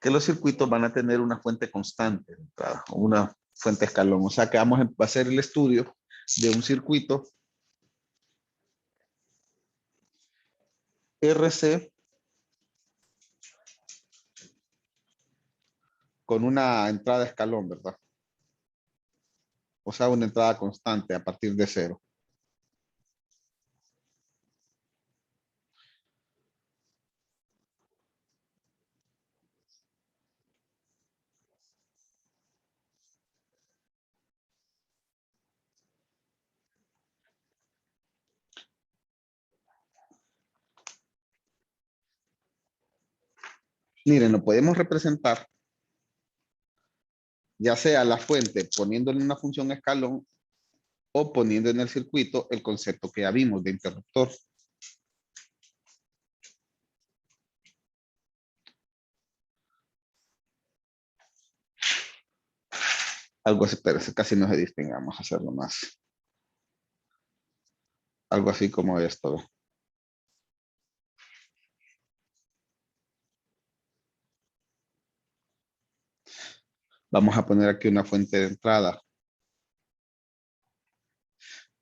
que los circuitos van a tener una fuente constante de entrada, o una fuente escalón. O sea que vamos a hacer el estudio de un circuito RC con una entrada escalón, ¿verdad? O sea, una entrada constante a partir de cero. Miren, lo podemos representar ya sea la fuente poniéndole una función escalón o poniendo en el circuito el concepto que ya vimos de interruptor. Algo así, pero casi no se distingue, vamos a hacerlo más. Algo así como esto. Vamos a poner aquí una fuente de entrada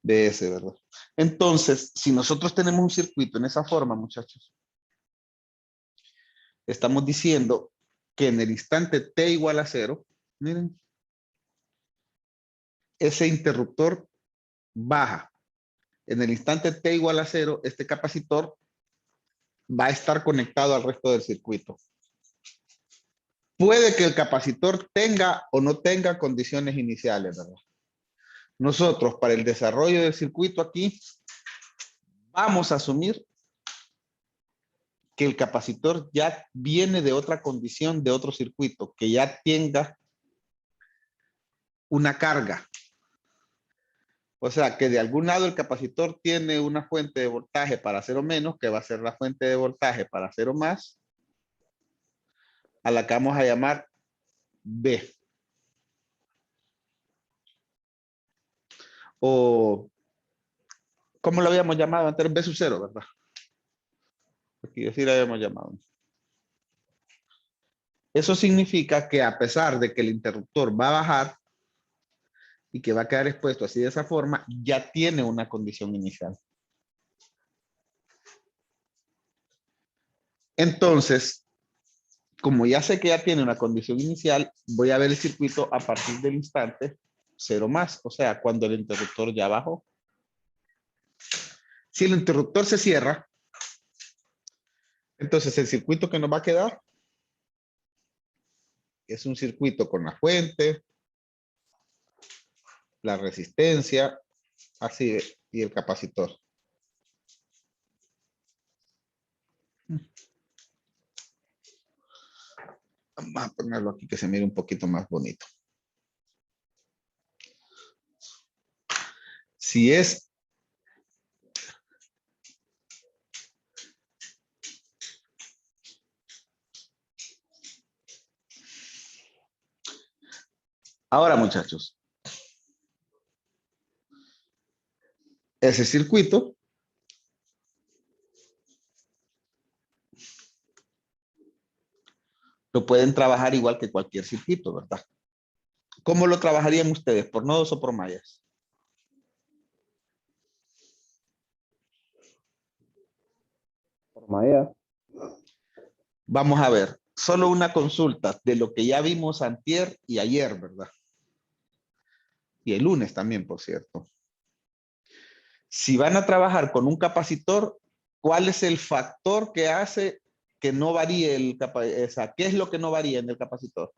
de ese, ¿verdad? Entonces, si nosotros tenemos un circuito en esa forma, muchachos, estamos diciendo que en el instante t igual a 0, miren, ese interruptor baja. En el instante t igual a 0, este capacitor va a estar conectado al resto del circuito. Puede que el capacitor tenga o no tenga condiciones iniciales, ¿verdad? Nosotros, para el desarrollo del circuito aquí, vamos a asumir que el capacitor ya viene de otra condición, de otro circuito, que ya tenga una carga. O sea, que de algún lado el capacitor tiene una fuente de voltaje para 0 menos, que va a ser la fuente de voltaje para 0 más, a la que vamos a llamar B. O, ¿cómo lo habíamos llamado antes? B sub 0, ¿verdad? Aquí así lo habíamos llamado. Eso significa que a pesar de que el interruptor va a bajar y que va a quedar expuesto así de esa forma, ya tiene una condición inicial. Entonces, como ya sé que ya tiene una condición inicial, voy a ver el circuito a partir del instante 0 más, o sea, cuando el interruptor ya bajó. Si el interruptor se cierra, entonces el circuito que nos va a quedar es un circuito con la fuente, la resistencia, así, y el capacitor. Vamos a ponerlo aquí que se mire un poquito más bonito. Si es ahora, muchachos, ese circuito lo pueden trabajar igual que cualquier circuito, ¿verdad? ¿Cómo lo trabajarían ustedes? ¿Por nodos o por mallas? Por malla. Vamos a ver, solo una consulta de lo que ya vimos antier y ayer, ¿verdad? Y el lunes también, por cierto. Si van a trabajar con un capacitor, ¿cuál es el factor que hace que no varíe el capacitor? O sea, ¿qué es lo que no varía en el capacitor?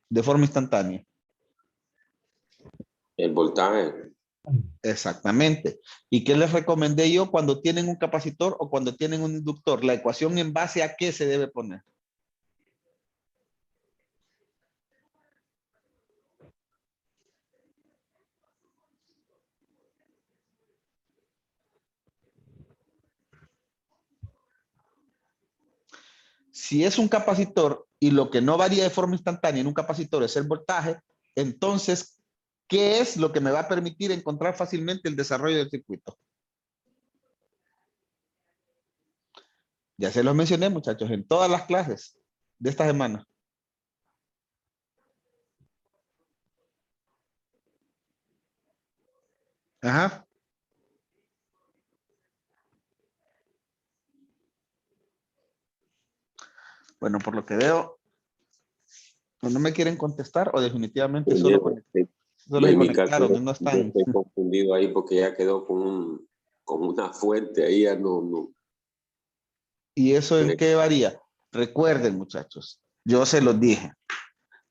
De forma instantánea. El voltaje. Exactamente. ¿Y qué les recomendé yo cuando tienen un capacitor o cuando tienen un inductor? La ecuación en base a qué se debe poner. Si es un capacitor y lo que no varía de forma instantánea en un capacitor es el voltaje, entonces, ¿qué es lo que me va a permitir encontrar fácilmente el desarrollo del circuito? Ya se los mencioné, muchachos, en todas las clases de esta semana. Ajá. Bueno, por lo que veo, no me quieren contestar o definitivamente solo se En mi caso, conectaron y no yo están. estoy confundido ahí porque ya quedó con una fuente ahí, ya no. ¿Y eso en qué varía? Recuerden, muchachos, yo se los dije.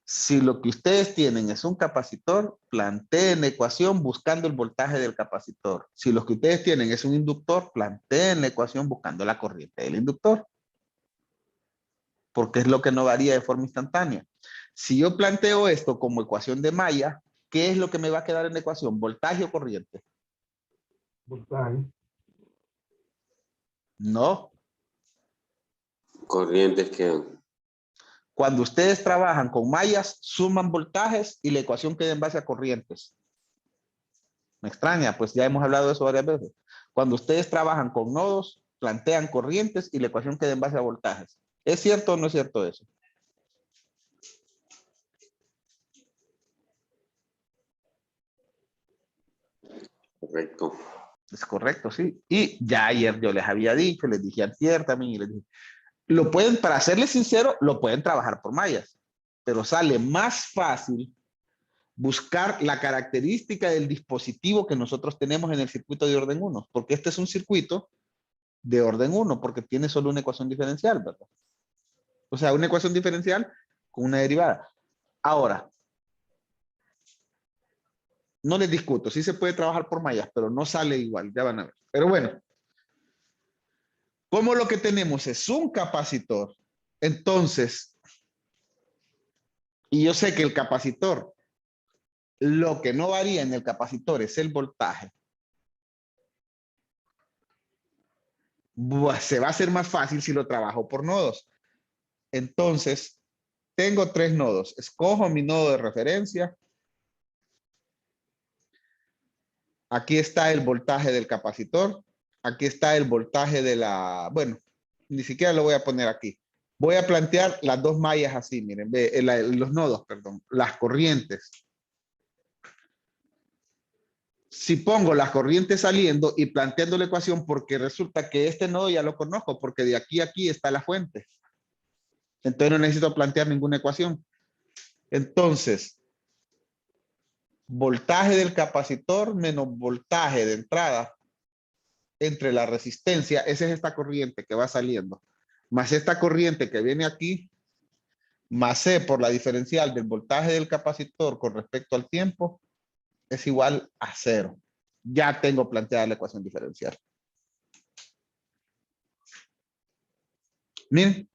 Si lo que ustedes tienen es un capacitor, planteen la ecuación buscando el voltaje del capacitor. Si lo que ustedes tienen es un inductor, planteen la ecuación buscando la corriente del inductor. Porque es lo que no varía de forma instantánea. Si yo planteo esto como ecuación de Maya, ¿qué es lo que me va a quedar en la ecuación? ¿Voltaje o corriente? Voltaje. No. Corrientes que... Cuando ustedes trabajan con mallas, suman voltajes y la ecuación queda en base a corrientes. Me extraña, pues ya hemos hablado de eso varias veces. Cuando ustedes trabajan con nodos, plantean corrientes y la ecuación queda en base a voltajes. ¿Es cierto o no es cierto eso? Correcto. Es correcto, sí. Y ya ayer yo les había dicho, les dije antier también, y les dije, lo pueden, para serles sincero, lo pueden trabajar por mallas, pero sale más fácil buscar la característica del dispositivo que nosotros tenemos en el circuito de orden 1, porque este es un circuito de orden 1, porque tiene solo una ecuación diferencial, ¿verdad? O sea, una ecuación diferencial con una derivada. Ahora, no les discuto, sí se puede trabajar por mallas, pero no sale igual, ya van a ver. Pero bueno, como lo que tenemos es un capacitor, entonces, y yo sé que el capacitor, lo que no varía en el capacitor es el voltaje, se va a hacer más fácil si lo trabajo por nodos. Entonces, tengo 3 nodos. Escojo mi nodo de referencia. Aquí está el voltaje del capacitor. Aquí está el voltaje de la... Bueno, ni siquiera lo voy a poner aquí. Voy a plantear las dos mallas así, miren, los nodos, perdón, las corrientes. Si pongo las corrientes saliendo y planteando la ecuación, porque resulta que este nodo ya lo conozco, porque de aquí a aquí está la fuente. Entonces no necesito plantear ninguna ecuación. Entonces, voltaje del capacitor menos voltaje de entrada entre la resistencia, esa es esta corriente que va saliendo, más esta corriente que viene aquí, más C por la diferencial del voltaje del capacitor con respecto al tiempo, es igual a 0. Ya tengo planteada la ecuación diferencial. Miren.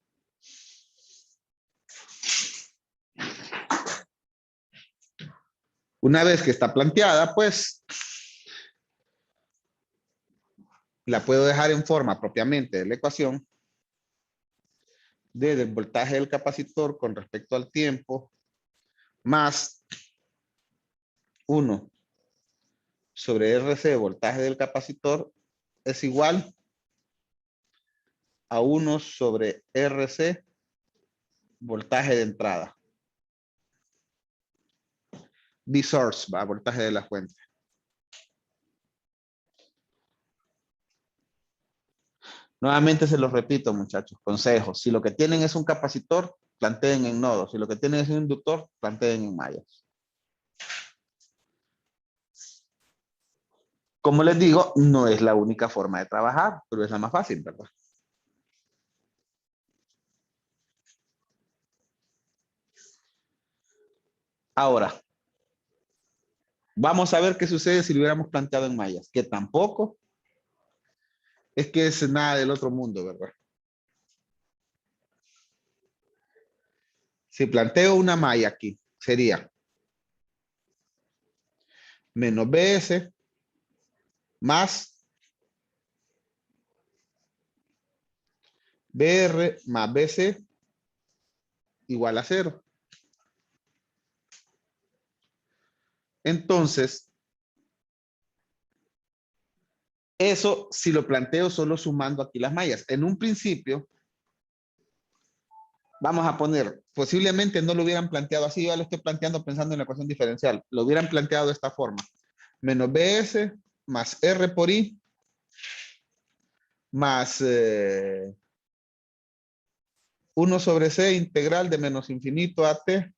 Una vez que está planteada, pues la puedo dejar en forma propiamente de la ecuación del voltaje del capacitor con respecto al tiempo más 1 sobre RC, voltaje del capacitor, es igual a 1 sobre RC, voltaje de entrada. V source, va, voltaje de la fuente. Nuevamente se los repito, muchachos, consejos. Si lo que tienen es un capacitor, planteen en nodos. Si lo que tienen es un inductor, planteen en mallas. Como les digo, no es la única forma de trabajar, pero es la más fácil, ¿verdad? Ahora, vamos a ver qué sucede si lo hubiéramos planteado en mallas, que tampoco es que es nada del otro mundo, ¿verdad? Si planteo una malla aquí, sería menos BS más BR más BC igual a 0. Entonces, Eso si lo planteo solo sumando aquí las mallas. En un principio, vamos a poner, posiblemente no lo hubieran planteado así, yo ya lo estoy planteando pensando en la ecuación diferencial. Lo hubieran planteado de esta forma. Menos BS más R por I más 1 sobre C integral de menos infinito a T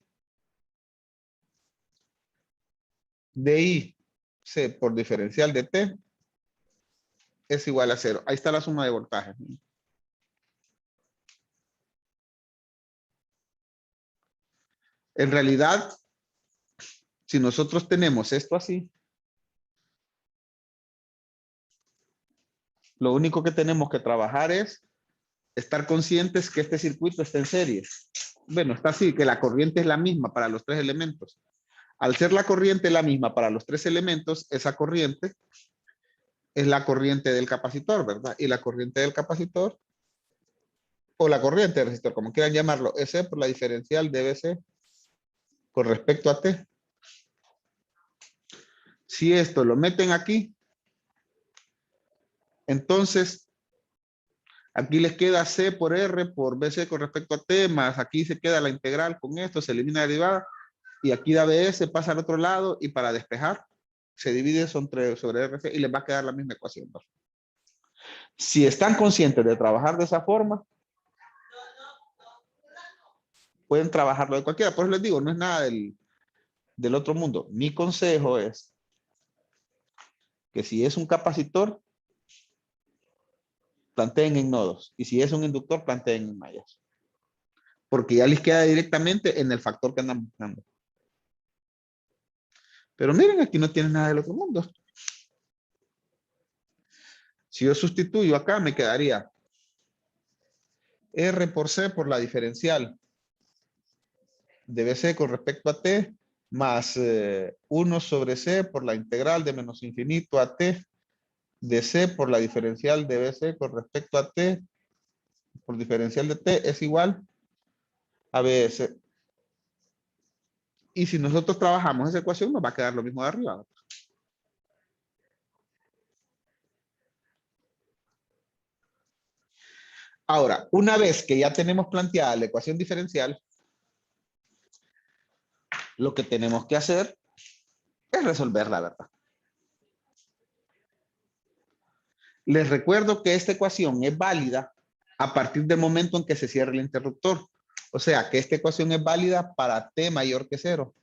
de I C por diferencial de T es igual a 0. Ahí está la suma de voltaje. En realidad, si nosotros tenemos esto así, lo único que tenemos que trabajar es estar conscientes que este circuito está en serie. Bueno, está así, que la corriente es la misma para los tres elementos. Al ser la corriente la misma para los tres elementos, esa corriente es la corriente del capacitor, ¿verdad? Y la corriente del capacitor, o la corriente del resistor, como quieran llamarlo, es por la diferencial de BC con respecto a T. Si esto lo meten aquí, entonces aquí les queda C por R por BC con respecto a T, más aquí se queda la integral con esto, se elimina la derivada, y aquí da BS, pasa al otro lado, y para despejar, se divide sobre RC y les va a quedar la misma ecuación, ¿no? Si están conscientes de trabajar de esa forma, pueden trabajarlo de cualquiera. Por eso les digo, no es nada del otro mundo. Mi consejo es que si es un capacitor, planteen en nodos. Y si es un inductor, planteen en mallas. Porque ya les queda directamente en el factor que andan buscando. Pero miren, aquí no tiene nada del otro mundo. Si yo sustituyo acá, me quedaría R por C por la diferencial de BC con respecto a T, más 1 sobre C por la integral de menos infinito a T de C por la diferencial de BC con respecto a T por diferencial de T es igual a BS. Y si nosotros trabajamos esa ecuación, nos va a quedar lo mismo de arriba. Ahora, una vez que ya tenemos planteada la ecuación diferencial, lo que tenemos que hacer es resolverla, ¿verdad? Les recuerdo que esta ecuación es válida a partir del momento en que se cierre el interruptor. O sea, que esta ecuación es válida para T mayor que 0.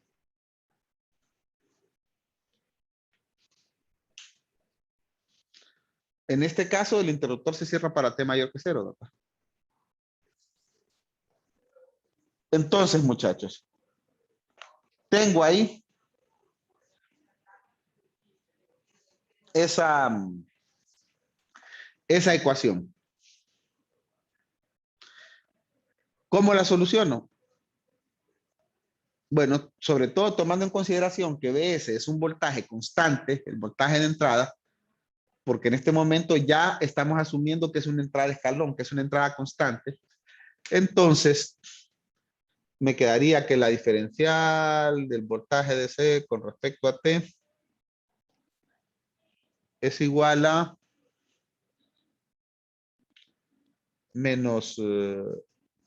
En este caso, el interruptor se cierra para T mayor que 0, ¿verdad? Entonces, muchachos, tengo ahí esa ecuación. ¿Cómo la soluciono? Bueno, sobre todo tomando en consideración que BS es un voltaje constante, el voltaje de entrada, porque en este momento ya estamos asumiendo que es una entrada de escalón, que es una entrada constante. Entonces, me quedaría que la diferencial del voltaje de C con respecto a T es igual a menos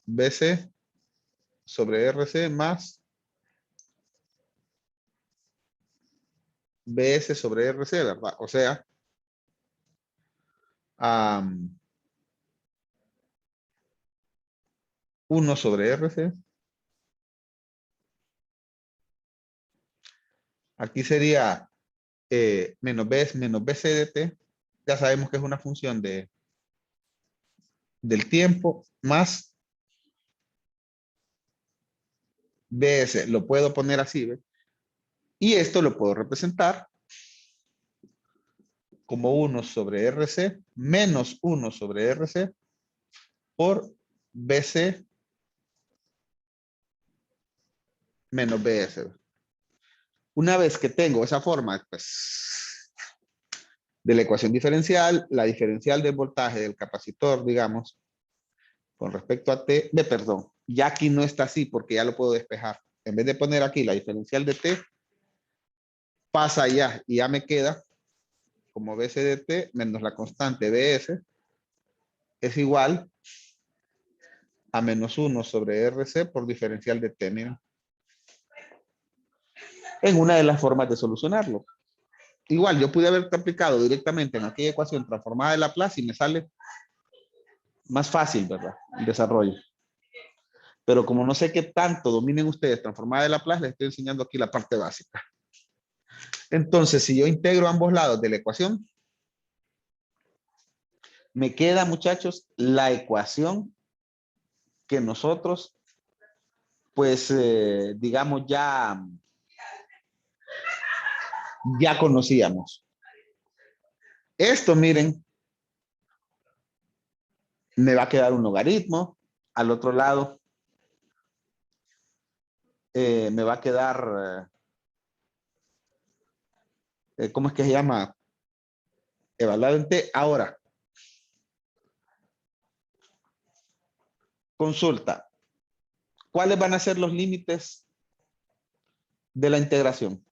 BC sobre RC más BS sobre RC, ¿verdad? O sea, 1 sobre RC. Aquí sería menos BC de T. Ya sabemos que es una función del tiempo más BS. Lo puedo poner así, ¿ve? Y esto lo puedo representar como 1 sobre RC menos 1 sobre RC por BC menos BS. Una vez que tengo esa forma, pues, de la ecuación diferencial, la diferencial del voltaje del capacitor, digamos, con respecto a T, perdón, ya aquí no está así porque ya lo puedo despejar. En vez de poner aquí la diferencial de T, pasa allá y ya me queda como BC de T menos la constante BS es igual a menos 1 sobre RC por diferencial de T, miren. En una de las formas de solucionarlo. Igual, yo pude haber aplicado directamente en aquella ecuación transformada de Laplace y me sale más fácil, ¿verdad? El desarrollo. Pero como no sé qué tanto dominen ustedes transformada de Laplace, les estoy enseñando aquí la parte básica. Entonces, si yo integro ambos lados de la ecuación, me queda, muchachos, la ecuación que nosotros, pues, digamos, ya conocíamos. Esto, miren, me va a quedar un logaritmo. Al otro lado, me va a quedar, ¿cómo es que se llama? Evaluado en T. Ahora, consulta. ¿Cuáles van a ser los límites de la integración?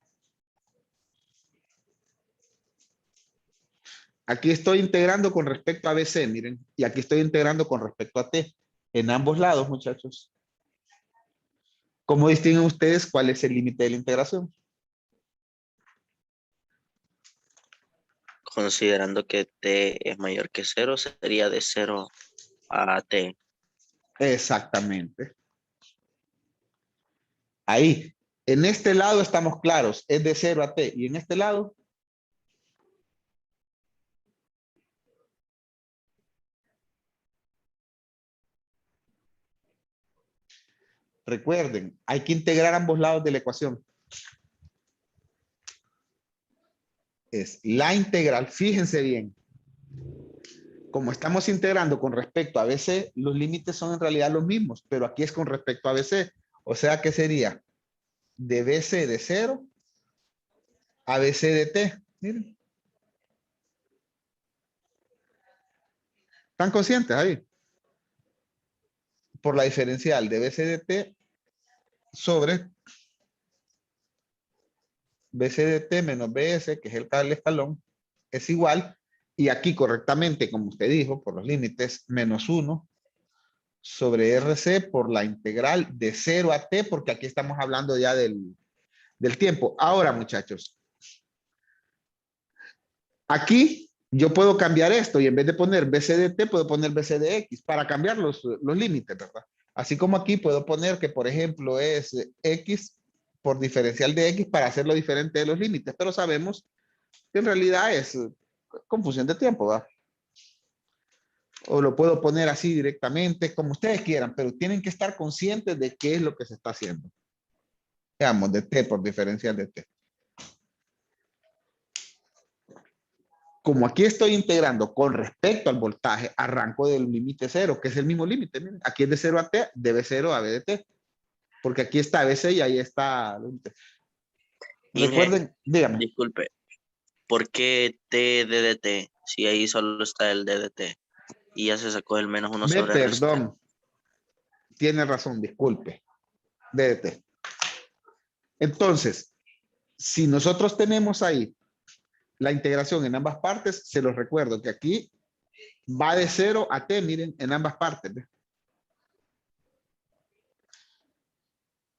Aquí estoy integrando con respecto a BC, miren, y aquí estoy integrando con respecto a T. En ambos lados, muchachos. ¿Cómo distinguen ustedes cuál es el límite de la integración? Considerando que T es mayor que 0, sería de 0 a T. Exactamente. Ahí. En este lado estamos claros, es de 0 a T. Y en este lado, recuerden, hay que integrar ambos lados de la ecuación. Es la integral, fíjense bien. Como estamos integrando con respecto a BC, los límites son en realidad los mismos, pero aquí es con respecto a BC. O sea que sería de BC de 0 a BC de T. Miren. ¿Están conscientes ahí? Por la diferencial de BC de T sobre BC de T menos BS, que es el escalón, es igual. Y aquí correctamente, como usted dijo, por los límites, menos 1 sobre RC por la integral de 0 a T, porque aquí estamos hablando ya del tiempo. Ahora, muchachos, aquí yo puedo cambiar esto y en vez de poner BC de T, puedo poner BC de X para cambiar los límites, ¿verdad? Así como aquí puedo poner que, por ejemplo, es X por diferencial de X para hacerlo diferente de los límites, pero sabemos que en realidad es confusión de tiempo, ¿verdad? O lo puedo poner así directamente, como ustedes quieran, pero tienen que estar conscientes de qué es lo que se está haciendo. Veamos, de T por diferencial de T. Como aquí estoy integrando con respecto al voltaje, arranco del límite 0, que es el mismo límite. Miren, aquí es de 0 a T, de B0 a B de T. Porque aquí está BC y ahí está el límite. Inge, Recuerden, dígame. disculpe, ¿por qué T DDT? Si ahí solo está el DDT y ya se sacó el menos 1 sobre RC. Perdón. Tiene razón, disculpe. DDT. Entonces, si nosotros tenemos ahí la integración en ambas partes, se los recuerdo que aquí va de 0 a T, miren, en ambas partes. ¿Ve?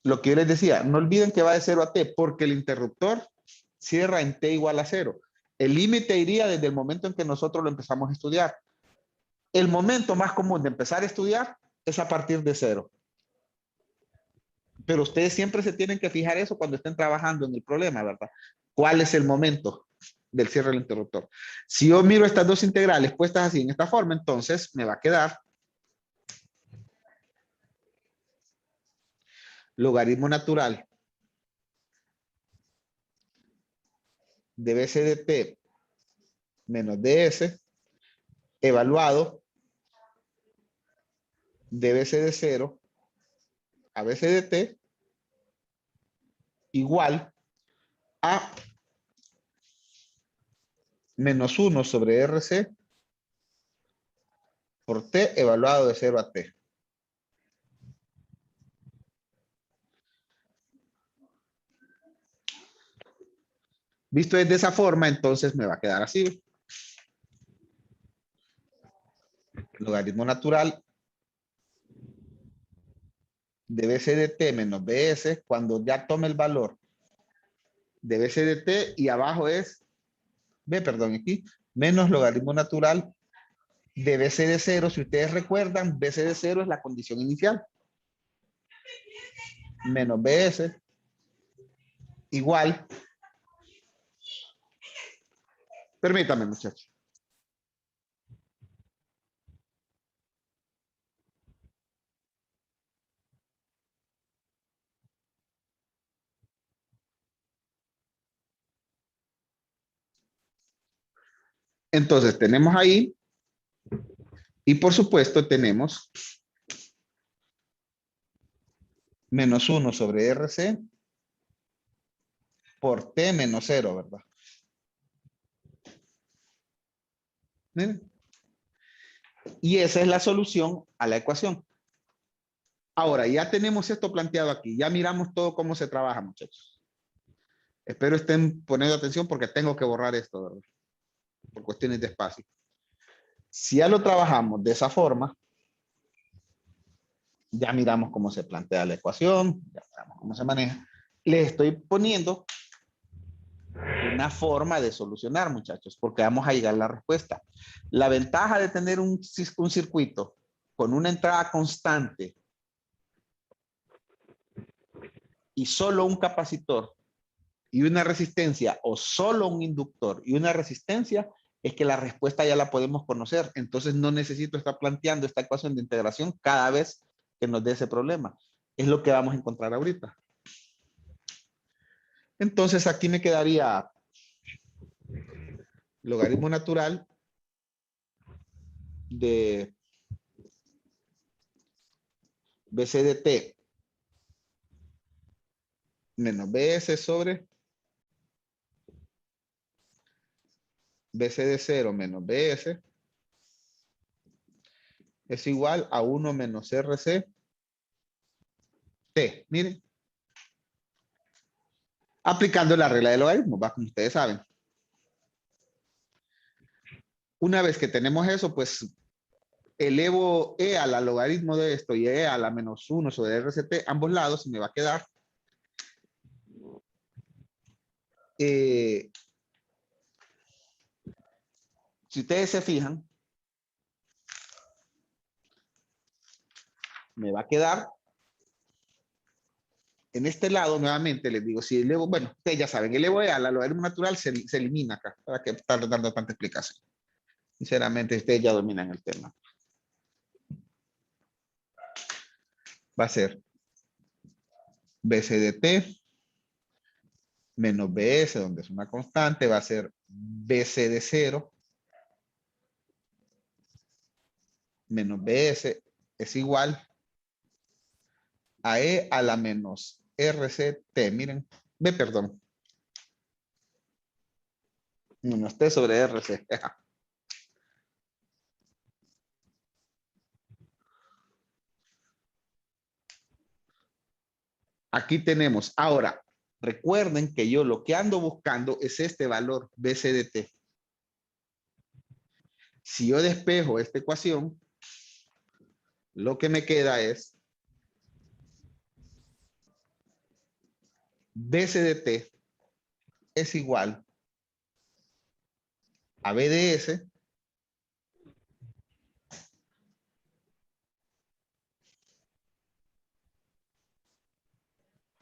Lo que yo les decía, no olviden que va de 0 a T, porque el interruptor cierra en T igual a 0. El límite iría desde el momento en que nosotros lo empezamos a estudiar. El momento más común de empezar a estudiar es a partir de 0. Pero ustedes siempre se tienen que fijar eso cuando estén trabajando en el problema, ¿verdad? ¿Cuál es el momento del cierre del interruptor? Si yo miro estas dos integrales puestas así en esta forma, entonces me va a quedar logaritmo natural de BC de T menos DS evaluado de BC de 0 a BC de T igual a menos 1 sobre RC por T evaluado de 0 a T. Visto de esa forma, entonces me va a quedar así. Logaritmo natural de BC de T menos BS cuando ya tome el valor de BC de T y abajo es, perdón, aquí, menos logaritmo natural de BC de 0. Si ustedes recuerdan, BC de 0 es la condición inicial. Menos BS igual. Permítame, muchachos. Entonces tenemos ahí, y por supuesto tenemos menos 1 sobre RC por T menos 0, ¿verdad? Miren. Y esa es la solución a la ecuación. Ahora, ya tenemos esto planteado aquí. Ya miramos todo cómo se trabaja, muchachos. Espero estén poniendo atención porque tengo que borrar esto, ¿verdad? Por cuestiones de espacio. Si ya lo trabajamos de esa forma, ya miramos cómo se plantea la ecuación, ya miramos cómo se maneja. Les estoy poniendo una forma de solucionar, muchachos, porque vamos a llegar a la respuesta. La ventaja de tener un circuito con una entrada constante y solo un capacitor y una resistencia, o solo un inductor y una resistencia, es que la respuesta ya la podemos conocer. Entonces no necesito estar planteando esta ecuación de integración cada vez que nos dé ese problema. Es lo que vamos a encontrar ahorita. Entonces aquí me quedaría logaritmo natural de BC de T menos BS sobre BC de 0 menos BS es igual a 1 menos RC T. Miren. Aplicando la regla de logaritmo, va, como ustedes saben. Una vez que tenemos eso, pues elevo E a la logaritmo de esto y E a la menos 1 sobre RCT, ambos lados, y me va a quedar si ustedes se fijan, me va a quedar en este lado, nuevamente les digo, si elevo, bueno, ustedes ya saben, elevo E a la logaritmo natural se elimina acá, para que estar dando tanta explicación. Sinceramente, ustedes ya dominan el tema. Va a ser BC de T menos BS, donde es una constante, va a ser BC de 0 menos BS es igual a E a la menos RCT. Miren, perdón. Menos T sobre RC. Aquí tenemos. Ahora, recuerden que yo lo que ando buscando es este valor BC de T. Si yo despejo esta ecuación, lo que me queda es BC de T es igual a B de S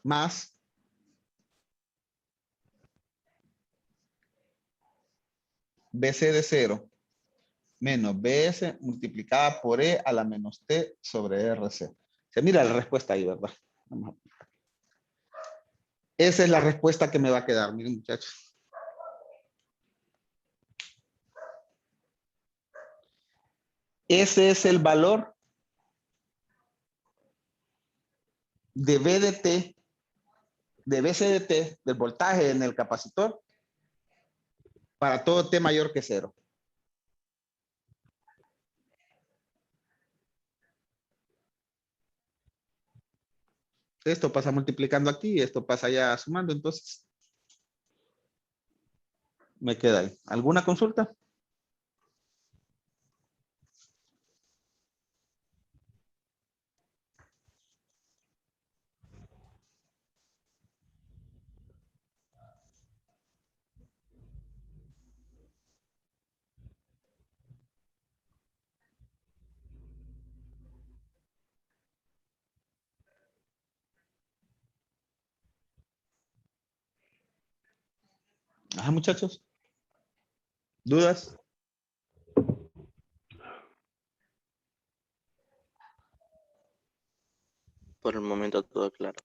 más BC de 0 menos BS multiplicada por E a la menos T sobre RC. Se mira la respuesta ahí, ¿verdad? Vamos a... Esa es la respuesta que me va a quedar, miren, muchachos. Ese es el valor de B de T, de BC de T, del voltaje en el capacitor, para todo T mayor que 0. Esto pasa multiplicando aquí y esto pasa ya sumando, entonces Me queda ahí. ¿Alguna consulta? Ajá, muchachos. ¿Dudas? Por el momento todo claro.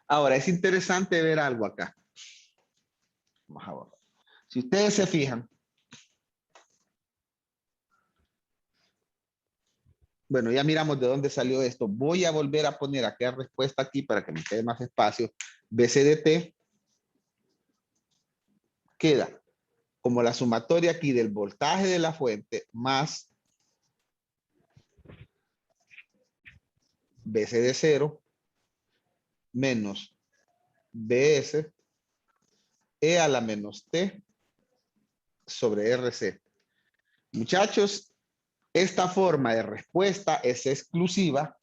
Ahora, es interesante ver algo acá. Vamos a ver. Si ustedes se fijan, bueno, ya miramos de dónde salió esto. Voy a volver a poner aquella respuesta aquí para que me quede más espacio. BCDT queda como la sumatoria aquí del voltaje de la fuente más BCD0 menos BS E a la menos T sobre RC. Muchachos, esta forma de respuesta es exclusiva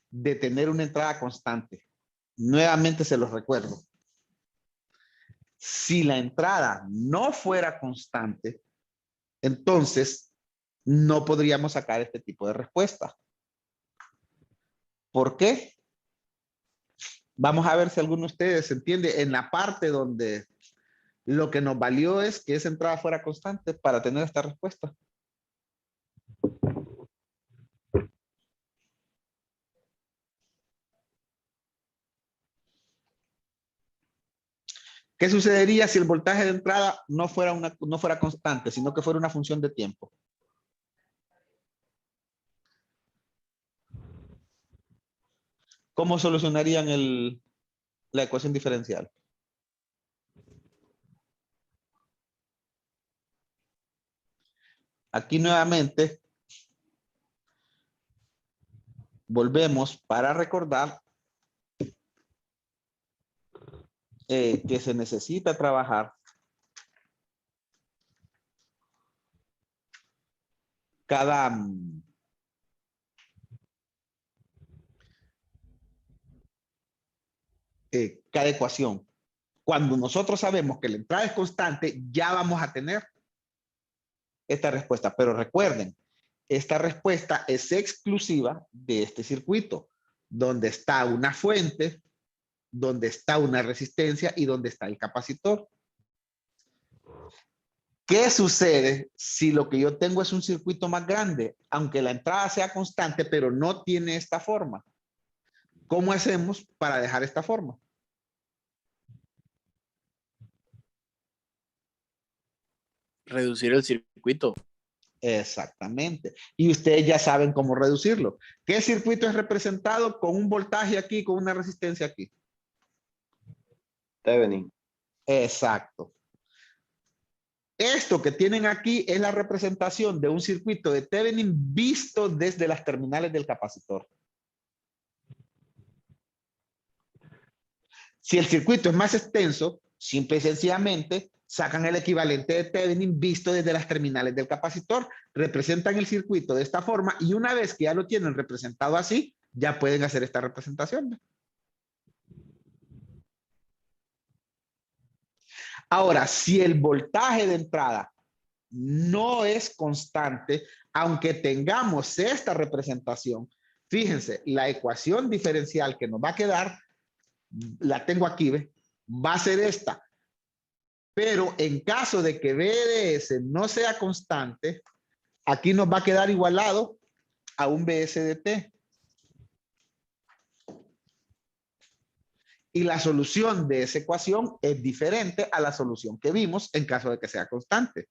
de tener una entrada constante. Nuevamente se los recuerdo. Si la entrada no fuera constante, entonces no podríamos sacar este tipo de respuesta. ¿Por qué? Vamos a ver si alguno de ustedes entiende en la parte donde lo que nos valió es que esa entrada fuera constante para tener esta respuesta. ¿Qué sucedería si el voltaje de entrada no fuera constante, sino que fuera una función de tiempo? ¿Cómo solucionarían la ecuación diferencial? Aquí nuevamente volvemos para recordar que se necesita trabajar cada ecuación. Cuando nosotros sabemos que la entrada es constante, ya vamos a tener esta respuesta. Pero recuerden, esta respuesta es exclusiva de este circuito, donde está una fuente, donde está una resistencia y donde está el capacitor. ¿Qué sucede si lo que yo tengo es un circuito más grande, aunque la entrada sea constante, pero no tiene esta forma? ¿Cómo hacemos para dejar esta forma? Reducir el circuito. Exactamente. Y ustedes ya saben cómo reducirlo. ¿Qué circuito es representado con un voltaje aquí, con una resistencia aquí? Thevenin. Exacto. Esto que tienen aquí es la representación de un circuito de Thevenin visto desde las terminales del capacitor. Si el circuito es más extenso, simple y sencillamente sacan el equivalente de Thevenin visto desde las terminales del capacitor, representan el circuito de esta forma y una vez que ya lo tienen representado así, ya pueden hacer esta representación. Ahora, si el voltaje de entrada no es constante, aunque tengamos esta representación, fíjense, la ecuación diferencial que nos va a quedar, la tengo aquí, ¿ve? Va a ser esta. Pero en caso de que BDS no sea constante, aquí nos va a quedar igualado a un BSDT. Y la solución de esa ecuación es diferente a la solución que vimos en caso de que sea constante.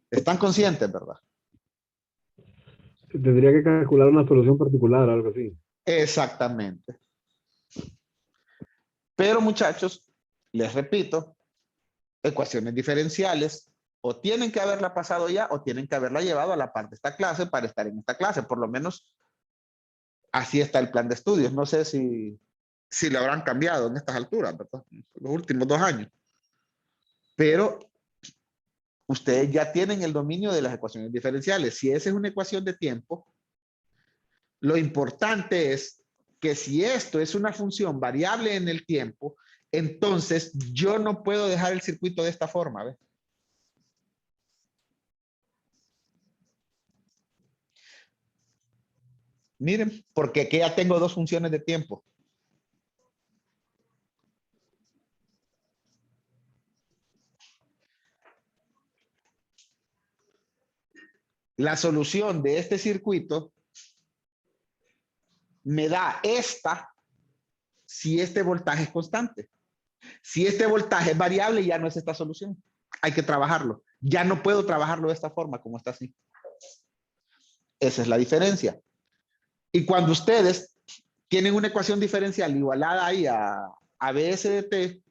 ¿Están conscientes, verdad? Se tendría que calcular una solución particular, algo así. Exactamente. Pero muchachos, les repito, ecuaciones diferenciales o tienen que haberla pasado ya o tienen que haberla llevado a la parte de esta clase para estar en esta clase. Por lo menos Así está el plan de estudios. No sé si lo habrán cambiado en estas alturas, ¿verdad? Los últimos 2 años. Pero ustedes ya tienen el dominio de las ecuaciones diferenciales. Si esa es una ecuación de tiempo, lo importante es que si esto es una función variable en el tiempo, entonces yo no puedo dejar el circuito de esta forma, ¿ves? Miren, porque aquí ya tengo 2 funciones de tiempo. La solución de este circuito me da esta si este voltaje es constante. Si este voltaje es variable, ya no es esta solución. Hay que trabajarlo. Ya no puedo trabajarlo de esta forma, como está así. Esa es la diferencia. Y cuando ustedes tienen una ecuación diferencial igualada ahí a BS de t,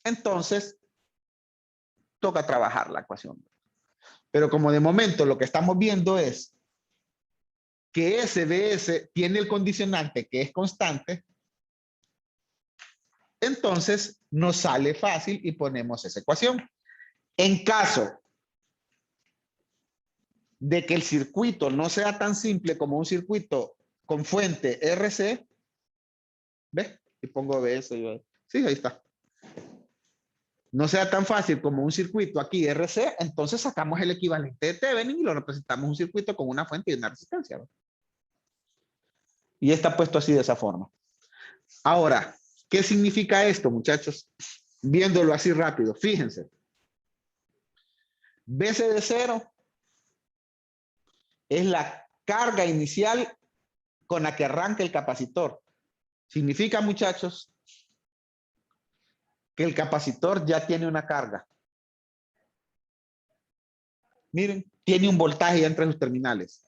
entonces toca trabajar la ecuación. Pero como de momento lo que estamos viendo es que ese BS tiene el condicionante que es constante, entonces nos sale fácil y ponemos esa ecuación. En caso de que el circuito no sea tan simple como un circuito con fuente RC, ¿ves? Y pongo BS. Sí, ahí está. No sea tan fácil como un circuito aquí RC, entonces sacamos el equivalente de Thevenin y lo representamos un circuito con una fuente y una resistencia, ¿no? Y está puesto así de esa forma. Ahora, ¿qué significa esto, muchachos? Viéndolo así rápido, fíjense. BC de 0 es la carga inicial con la que arranca el capacitor. Significa, muchachos, que el capacitor ya tiene una carga. Miren, tiene un voltaje entre sus terminales.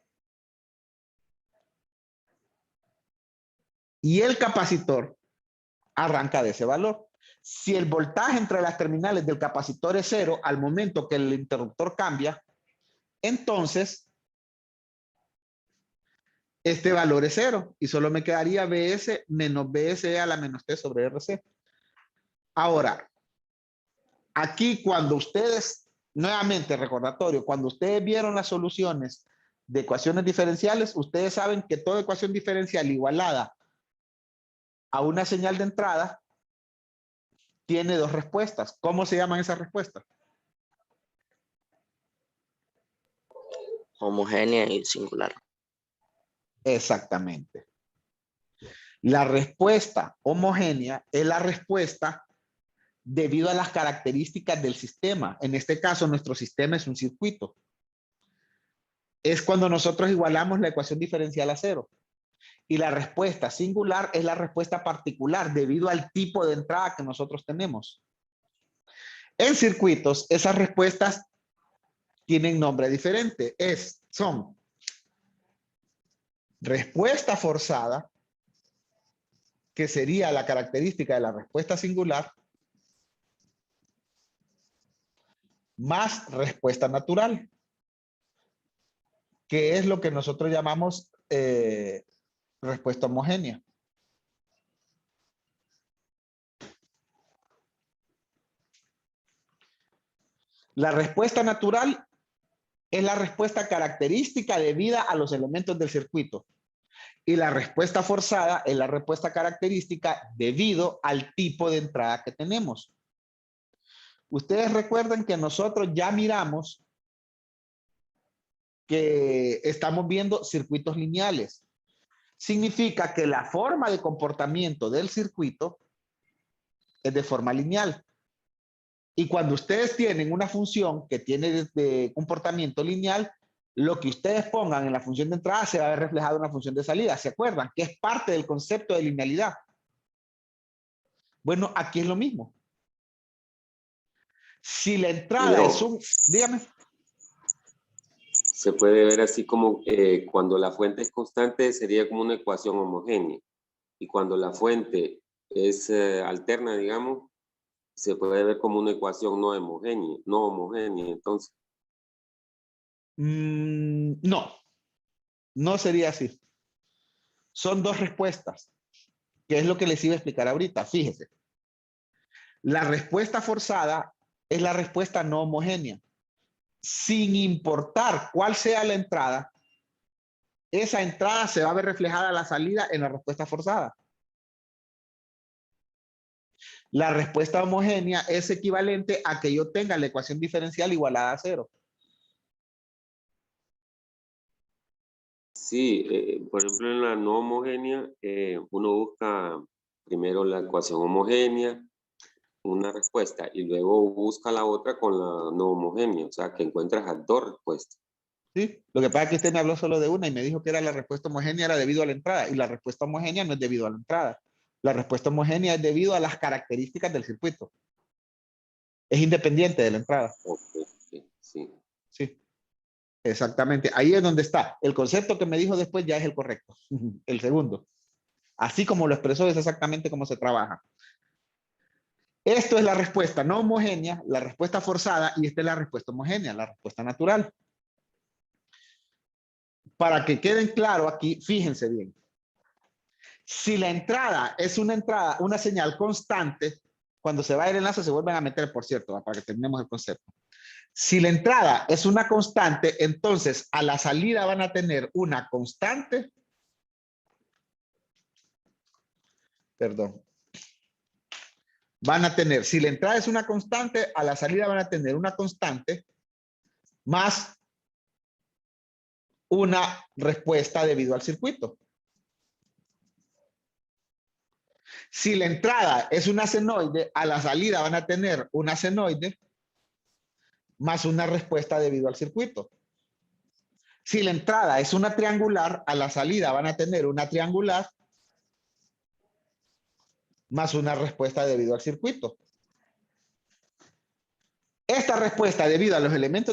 Y el capacitor arranca de ese valor. Si el voltaje entre las terminales del capacitor es 0 al momento que el interruptor cambia, entonces este valor es 0 y solo me quedaría BS menos BSE a la menos T sobre RC. Ahora, aquí cuando ustedes, nuevamente recordatorio, cuando ustedes vieron las soluciones de ecuaciones diferenciales, ustedes saben que toda ecuación diferencial igualada a una señal de entrada tiene 2 respuestas. ¿Cómo se llaman esas respuestas? Homogénea y singular. Exactamente. La respuesta homogénea es la respuesta debido a las características del sistema. En este caso, nuestro sistema es un circuito. Es cuando nosotros igualamos la ecuación diferencial a 0. Y la respuesta singular es la respuesta particular debido al tipo de entrada que nosotros tenemos. En circuitos, esas respuestas tienen nombre diferente. Son respuesta forzada, que sería la característica de la respuesta singular, más respuesta natural, que es lo que nosotros llamamos respuesta homogénea. La respuesta natural es la respuesta característica debida a los elementos del circuito. Y la respuesta forzada es la respuesta característica debido al tipo de entrada que tenemos. Ustedes recuerdan que nosotros ya miramos que estamos viendo circuitos lineales. Significa que la forma de comportamiento del circuito es de forma lineal. Y cuando ustedes tienen una función que tiene de comportamiento lineal, lo que ustedes pongan en la función de entrada se va a ver reflejado en la función de salida. ¿Se acuerdan? Que es parte del concepto de linealidad. Bueno, aquí es lo mismo. Si la entrada No. es un... Dígame. Se puede ver así como cuando la fuente es constante sería como una ecuación homogénea. Y cuando la fuente es alterna, digamos, se puede ver como una ecuación no homogénea. Entonces, No. No sería así. Son dos respuestas, que es lo que les iba a explicar ahorita. Fíjese. La respuesta forzada es la respuesta no homogénea. Sin importar cuál sea la entrada, esa entrada se va a ver reflejada a la salida en la respuesta forzada. La respuesta homogénea es equivalente a que yo tenga la ecuación diferencial igualada a 0. Sí, por ejemplo, en la no homogénea, uno busca primero la ecuación homogénea, una respuesta, y luego busca la otra con la no homogénea, o sea, que encuentras las dos respuestas. ¿Sí? Lo que pasa es que usted me habló solo de una y me dijo que era la respuesta homogénea era debido a la entrada, y la respuesta homogénea no es debido a la entrada. La respuesta homogénea es debido a las características del circuito. Es independiente de la entrada. Okay, sí. Sí, exactamente. Ahí es donde está. El concepto que me dijo después ya es el correcto. El segundo. Así como lo expresó es exactamente cómo se trabaja. Esto es la respuesta no homogénea, la respuesta forzada, y esta es la respuesta homogénea, la respuesta natural. Para que queden claro aquí, fíjense bien. Si la entrada es una señal constante, cuando se va el enlace se vuelven a meter, por cierto, para que terminemos el concepto. Si la entrada es una constante, entonces a la salida van a tener una constante. Perdón. Van a tener, si la entrada es una constante, a la salida van a tener una constante más una respuesta debido al circuito. Si la entrada es una senoide, a la salida van a tener una senoide más una respuesta debido al circuito. Si la entrada es una triangular, a la salida van a tener una triangular más una respuesta debido al circuito. Esta respuesta debido a los elementos